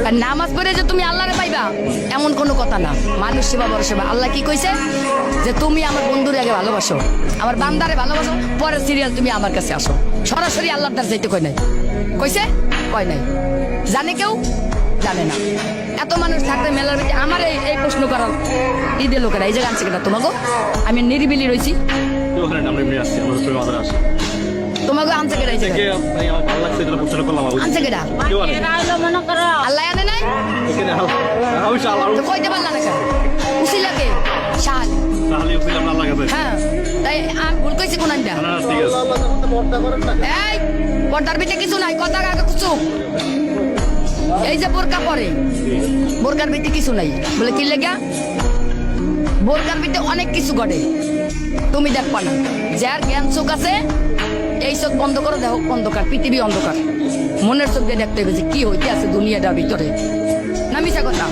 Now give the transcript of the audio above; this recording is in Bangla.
আর নামাজ পড়ে যে তুমি আল্লাহরে পাইবা এমন কোনো কথা না। মানুষ সেবা বড় সেবা। আল্লাহ কি কইছে যে তুমি আমার বন্ধুরে আগে ভালোবাসো, আমার বান্দারে ভালোবাসো, পরে সিরিয়াল তুমি আমার কাছে আসো। সরাসরি আল্লাহর দ্বার যাইতে কই নাই, কইছে কয় নাই। জানে কেউ? জানে না। এত মানুষ থাকতে মেলার ভিতরে আমার এই প্রশ্ন করার ঈদের লোকেরা এই জায়গা আনছে কেটা তোমাকে? আমি নিরিবিলি রয়েছি, তোমাকে আনছে কেটা? এই জায়গায় আনছে কেটা? আল্লাহ আনে নাই তো কইতে পারলা না কেন? উসিলাকে শাল। হ্যাঁ, তাই আমি ভুল কইছি কোন আনটা? এই পর্দার ভিতরে কিছু নাই, কথা আগে কিছু। এই যে বোরকা পরে, বোরকার ভিতরে কিছু নাই বলে কি লেগা? বোরকার ভিতরে অনেক কিছু ঘটে, তুমি দেখবা না। যার জ্ঞান চোখ আছে এই চোখ বন্ধ করো, দেখো অন্ধকার, পৃথিবী অন্ধকার। মনের চোখ দিয়ে দেখতে হবে যে কি হইতে আছে দুনিয়াটার ভিতরে। না মিছা কথা?